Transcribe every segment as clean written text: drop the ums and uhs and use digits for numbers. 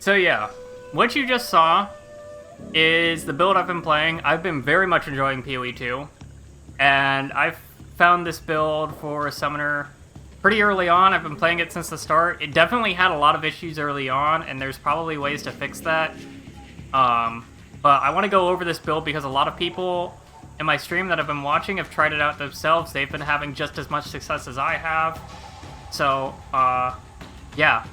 So yeah, what you just saw is the build I've been playing. I've been very much enjoying PoE 2, and I've found this build for Summoner pretty early on. I've been playing it since the start. It definitely had a lot of issues early on, and there's probably ways to fix that. But I want to go over this build because a lot of people in my stream that I've been watching have tried it out themselves. They've been having just as much success as I have. So, yeah.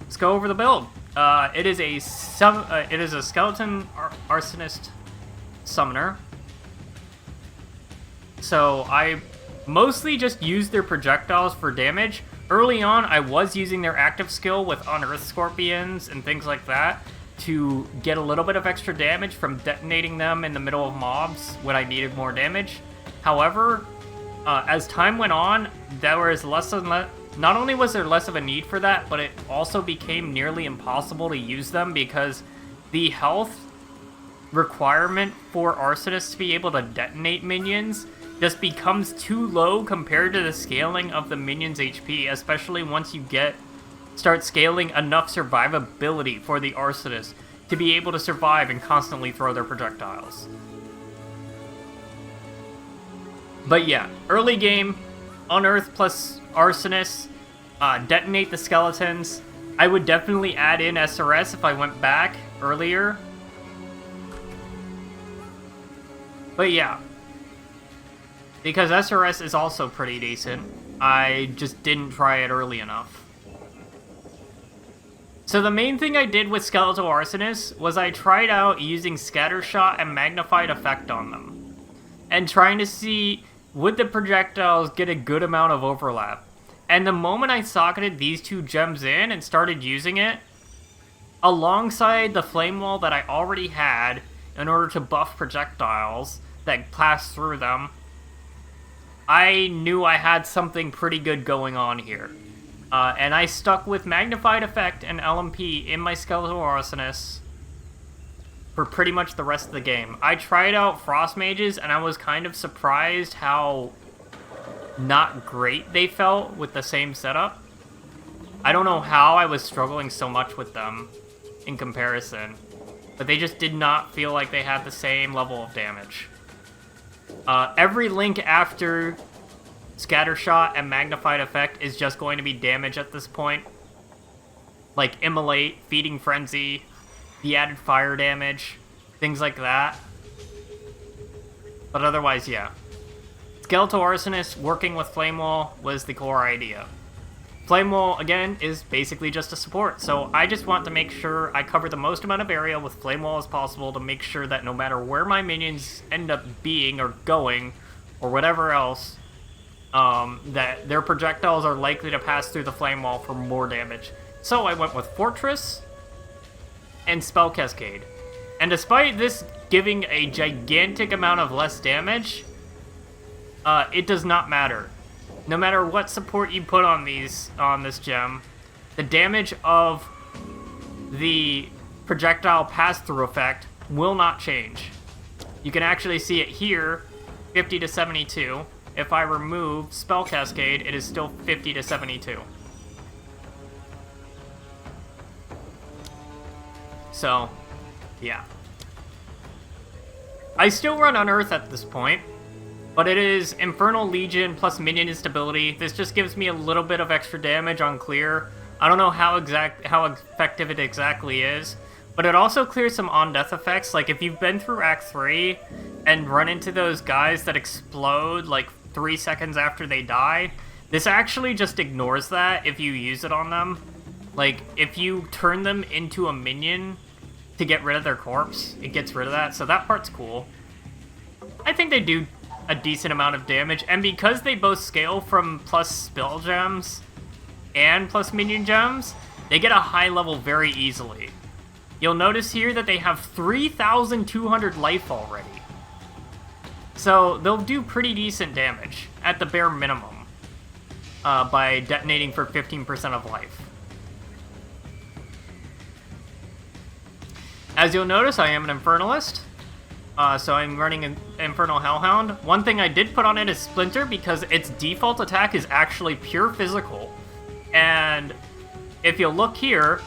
Let's go over the build. It is a Skeleton Arsonist Summoner. So I mostly just use their projectiles for damage. Early on, I was using their active skill with Unearth Scorpions and things like that to get a little bit of extra damage from detonating them in the middle of mobs when I needed more damage. However, as time went on, there was less and less. Not only was there less of a need for that, but it also became nearly impossible to use them because the health requirement for Arsonists to be able to detonate minions just becomes too low compared to the scaling of the minions' HP, especially once you start scaling enough survivability for the Arsonists to be able to survive and constantly throw their projectiles. But yeah, early game, Unearth plus Arsonists, detonate the skeletons. I would definitely add in SRS if I went back earlier. But yeah, because SRS is also pretty decent. I just didn't try it early enough. So the main thing I did with Skeletal Arsonist was I tried out using Scattershot and Magnified Effect on them, and trying to see would the projectiles get a good amount of overlap. And the moment I socketed these two gems in and started using it, alongside the flame wall that I already had in order to buff projectiles that pass through them, I knew I had something pretty good going on here. And I stuck with Magnified Effect and LMP in my Skeletal Arsonists for pretty much the rest of the game. I tried out Frost Mages, and I was kind of surprised how not great they felt with the same setup. I don't know how I was struggling so much with them in comparison, but they just did not feel like they had the same level of damage. Every link after Scattershot and Magnified Effect is just going to be damage at this point. Like Immolate, Feeding Frenzy, the added fire damage, things like that. But otherwise, yeah. Skeletal Arsonist working with Flame Wall was the core idea. Flame Wall, again, is basically just a support, so I just want to make sure I cover the most amount of area with Flame Wall as possible to make sure that no matter where my minions end up being or going, or whatever else, that their projectiles are likely to pass through the Flame Wall for more damage. So I went with Fortress and Spell Cascade. And despite this giving a gigantic amount of less damage, it does not matter. No matter what support you put on this gem, the damage of the projectile pass-through effect will not change. You can actually see it here, 50 to 72. If I remove Spell Cascade, it is still 50 to 72. So, yeah. I still run Unearth at this point, but it is Infernal Legion plus minion instability. This just gives me a little bit of extra damage on clear. I don't know how effective it exactly is, but it also clears some on-death effects. Like if you've been through Act 3 and run into those guys that explode like 3 seconds after they die, this actually just ignores that if you use it on them. Like if you turn them into a minion to get rid of their corpse, it gets rid of that, so that part's cool. I think they do a decent amount of damage, and because they both scale from plus spell gems and plus minion gems, they get a high level very easily. You'll notice here that they have 3,200 life already. So they'll do pretty decent damage, at the bare minimum, by detonating for 15% of life. As you'll notice, I am an Infernalist, so I'm running an Infernal Hellhound. One thing I did put on it is Splinter, because its default attack is actually pure physical. And if you look here,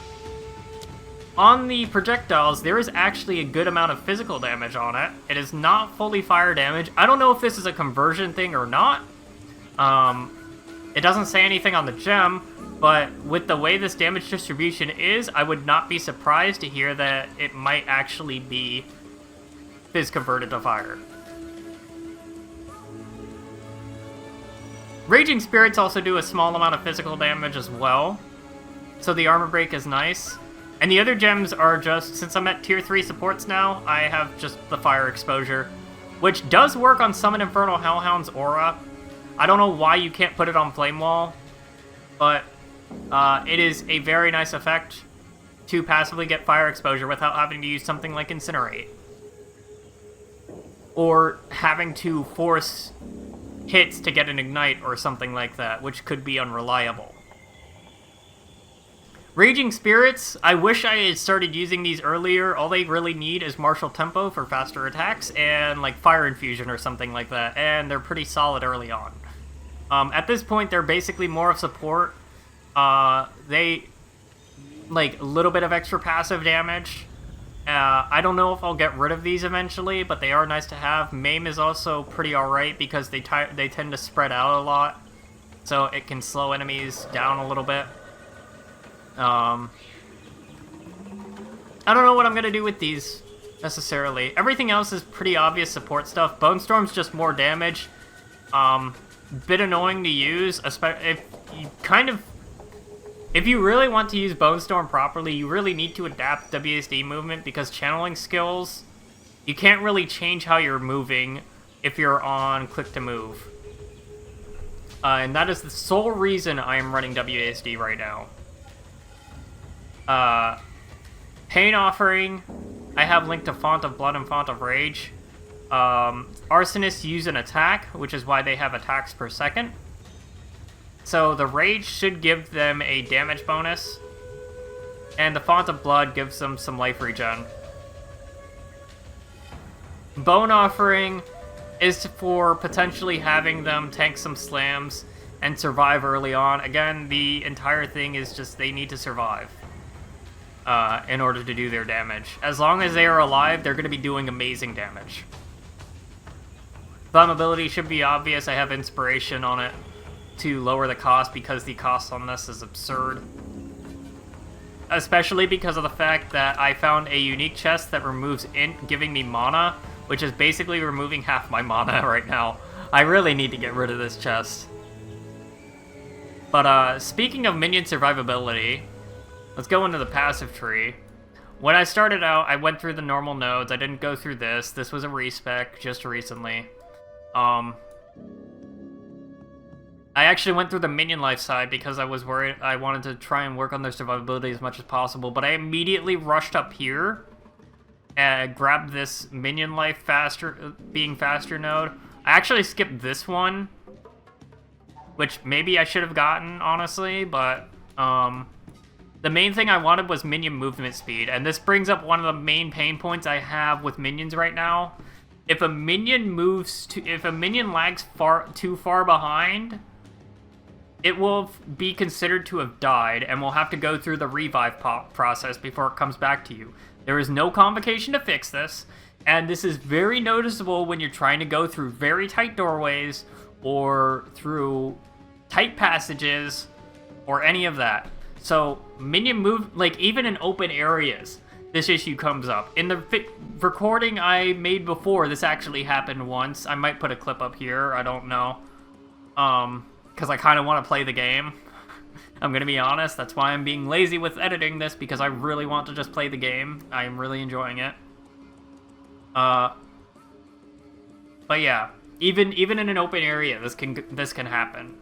on the projectiles, there is actually a good amount of physical damage on it. It is not fully fire damage. I don't know if this is a conversion thing or not. It doesn't say anything on the gem, but with the way this damage distribution is, I would not be surprised to hear that it might actually be Fizz converted to fire. Raging Spirits also do a small amount of physical damage as well, so the armor break is nice. And the other gems are just, since I'm at tier 3 supports now, I have just the fire exposure, which does work on Summon Infernal Hellhound's aura. I don't know why you can't put it on Flame Wall, but it is a very nice effect to passively get fire exposure without having to use something like Incinerate. Or having to force hits to get an Ignite or something like that, which could be unreliable. Raging Spirits, I wish I had started using these earlier. All they really need is Martial Tempo for faster attacks and like Fire Infusion or something like that, and they're pretty solid early on. At this point, they're basically more of support. They, like, a little bit of extra passive damage. I don't know if I'll get rid of these eventually, but they are nice to have. Maim is also pretty alright because they tend to spread out a lot, so it can slow enemies down a little bit. I don't know what I'm gonna do with these, necessarily. Everything else is pretty obvious support stuff. Bone Storm's just more damage. Bit annoying to use, especially if you really want to use Bone Storm properly, you really need to adapt WSD movement, because channeling skills, you can't really change how you're moving if you're on click to move. And that is the sole reason I am running WASD right now. Pain Offering, I have linked to Font of Blood and Font of Rage. Arsonists use an attack, which is why they have attacks per second. So the Rage should give them a damage bonus, and the Font of Blood gives them some life regen. Bone Offering is for potentially having them tank some slams and survive early on. Again, the entire thing is just they need to survive in order to do their damage. As long as they are alive, they're going to be doing amazing damage. Flammability should be obvious. I have Inspiration on it to lower the cost, because the cost on this is absurd. Especially because of the fact that I found a unique chest that removes giving me mana, which is basically removing half my mana right now. I really need to get rid of this chest. But speaking of minion survivability, let's go into the passive tree. When I started out, I went through the normal nodes. I didn't go through this. This was a respec just recently. I actually went through the minion life side because I was worried. I wanted to try and work on their survivability as much as possible, but I immediately rushed up here and grabbed this minion life being faster node. I actually skipped this one, which maybe I should have gotten, honestly, but the main thing I wanted was minion movement speed, and this brings up one of the main pain points I have with minions right now. If a minion lags too far behind, it will be considered to have died, and will have to go through the revive process before it comes back to you. There is no convocation to fix this, and this is very noticeable when you're trying to go through very tight doorways, or through tight passages, or any of that. So, minion move, like, even in open areas, this issue comes up. In the recording I made before, this actually happened once. I might put a clip up here, I don't know. Because I kind of want to play the game. I'm going to be honest, that's why I'm being lazy with editing this, because I really want to just play the game. I am really enjoying it. But yeah, even in an open area, this can happen.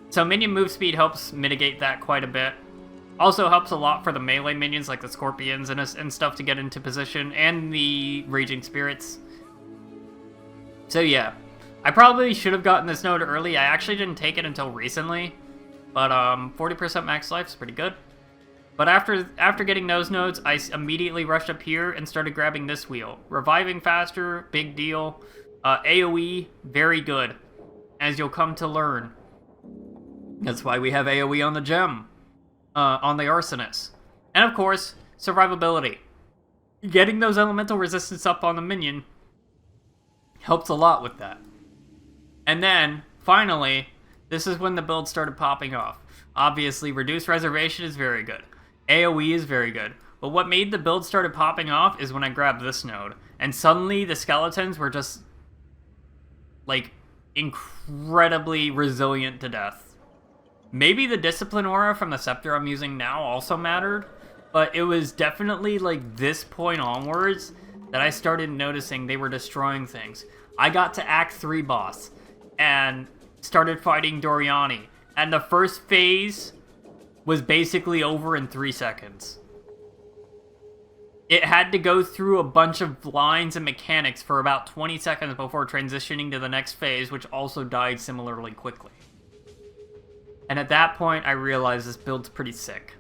So minion move speed helps mitigate that quite a bit. Also helps a lot for the melee minions, like the Scorpions and stuff, to get into position, and the Raging Spirits. So yeah, I probably should have gotten this node early. I actually didn't take it until recently, but 40% max life is pretty good. But after getting those nodes, I immediately rushed up here and started grabbing this wheel. Reviving faster, big deal. AoE, very good, as you'll come to learn. That's why we have AoE on the gem. On the Arsonists. And of course, survivability. Getting those elemental resistance up on the minion helps a lot with that. And then, finally, this is when the build started popping off. Obviously, reduced reservation is very good. AoE is very good. But what made the build started popping off is when I grabbed this node. And suddenly the skeletons were just, like, incredibly resilient to death. Maybe the discipline aura from the scepter I'm using now also mattered. But it was definitely, like, this point onwards that I started noticing they were destroying things. I got to Act 3 boss and started fighting Doriani. And the first phase was basically over in 3 seconds. It had to go through a bunch of lines and mechanics for about 20 seconds before transitioning to the next phase, which also died similarly quickly. And at that point, I realized this build's pretty sick.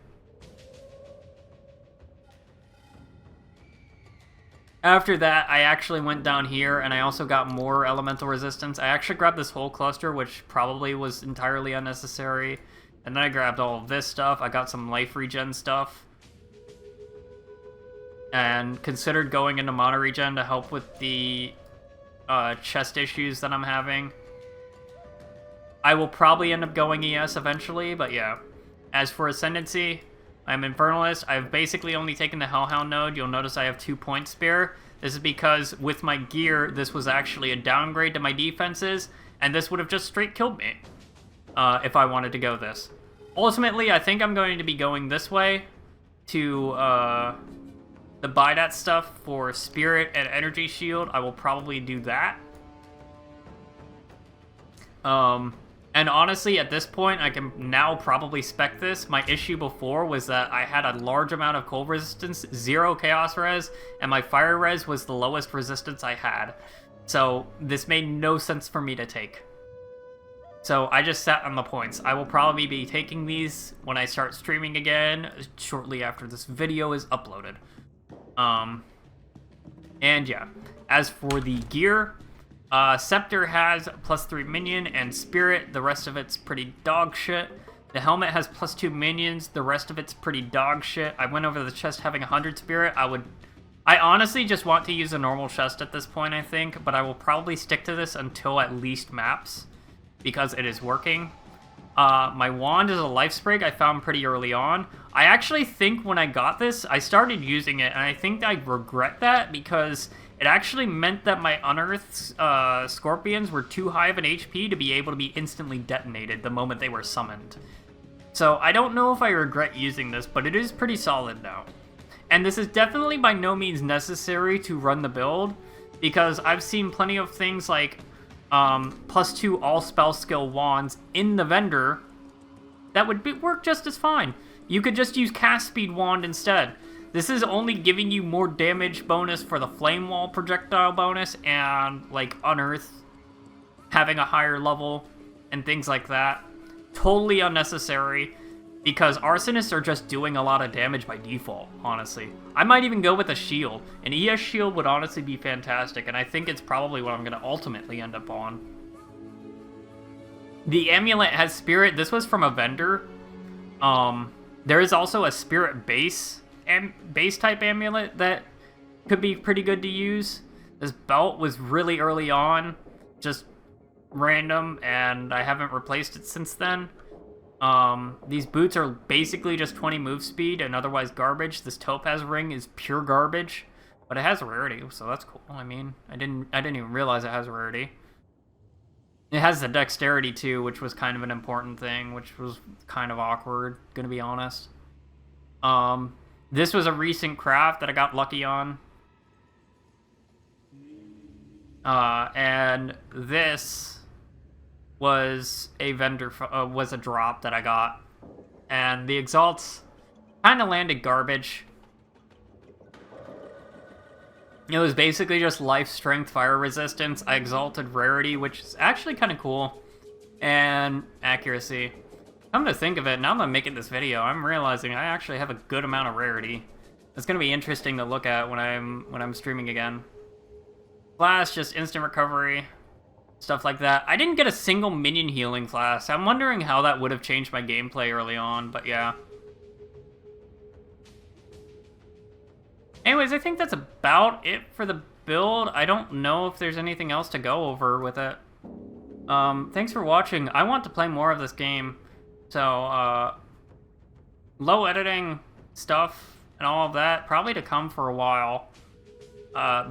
After that, I actually went down here, and I also got more elemental resistance. I actually grabbed this whole cluster, which probably was entirely unnecessary. And then I grabbed all of this stuff. I got some life regen stuff. And considered going into mono regen to help with the chest issues that I'm having. I will probably end up going ES eventually, but yeah. As for Ascendancy, I'm Infernalist. I've basically only taken the Hellhound node. You'll notice I have 2 points spare. This is because with my gear, this was actually a downgrade to my defenses, and this would have just straight killed me if I wanted to go this. Ultimately, I think I'm going to be going this way to buy that stuff for Spirit and Energy Shield. I will probably do that. And honestly, at this point, I can now probably spec this. My issue before was that I had a large amount of cold resistance, 0 chaos res, and my fire res was the lowest resistance I had. So this made no sense for me to take. So I just sat on the points. I will probably be taking these when I start streaming again, shortly after this video is uploaded. And yeah, as for the gear, Scepter has +3 minion and Spirit. The rest of it's pretty dog shit. The helmet has +2 minions. The rest of it's pretty dog shit. I went over the chest having 100 Spirit. I honestly just want to use a normal chest at this point, I think, but I will probably stick to this until at least maps, because it is working. My wand is a life sprig I found pretty early on. I actually think when I got this, I started using it, and I think I regret that, because it actually meant that my unearthed scorpions were too high of an HP to be able to be instantly detonated the moment they were summoned. So I don't know if I regret using this, but it is pretty solid now. And this is definitely by no means necessary to run the build, because I've seen plenty of things like +2 all spell skill wands in the vendor that would work just as fine. You could just use cast speed wand instead. This is only giving you more damage bonus for the flame wall projectile bonus and like unearth having a higher level and things like that. Totally unnecessary, because Arsonists are just doing a lot of damage by default, honestly. I might even go with a shield. An ES shield would honestly be fantastic, and I think it's probably what I'm going to ultimately end up on. The amulet has Spirit. This was from a vendor. There is also a Spirit base type amulet that could be pretty good to use. This belt was really early on, just random, and I haven't replaced it since then. These boots are basically just 20 move speed and otherwise garbage. This topaz ring is pure garbage, but it has a rarity, so that's cool. I mean, I didn't even realize it has a rarity. It has the dexterity too, which was kind of an important thing, which was kind of awkward, gonna be honest. This was a recent craft that I got lucky on. And this was a was a drop that I got. And the exalts kind of landed garbage. It was basically just life, strength, fire resistance. I exalted rarity, which is actually kind of cool. And accuracy. Come to think of it, now that I'm making this video, I'm realizing I actually have a good amount of rarity. It's going to be interesting to look at when I'm streaming again. Flash, just instant recovery, stuff like that. I didn't get a single minion healing class. I'm wondering how that would have changed my gameplay early on, but yeah. Anyways, I think that's about it for the build. I don't know if there's anything else to go over with it. Thanks for watching. I want to play more of this game. So, low editing stuff and all of that, probably to come for a while.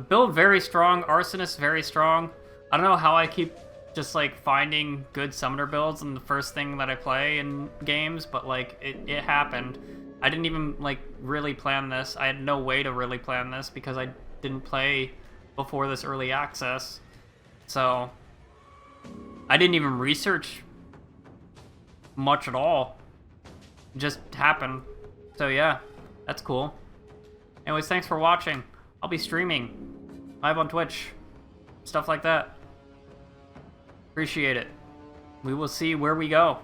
Build very strong, Arsonist very strong. I don't know how I keep just, like, finding good summoner builds in the first thing that I play in games, but, like, it happened. I didn't even, like, really plan this. I had no way to really plan this because I didn't play before this early access. So, I didn't even research much at all. It just happened. So yeah, that's cool. Anyways, thanks for watching. I'll be streaming live on Twitch, stuff like that. Appreciate it. We will see where we go.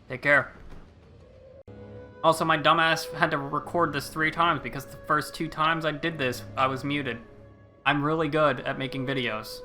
Take care. Also, my dumbass had to record this 3 times because the first 2 times I did this, I was muted. I'm really good at making videos.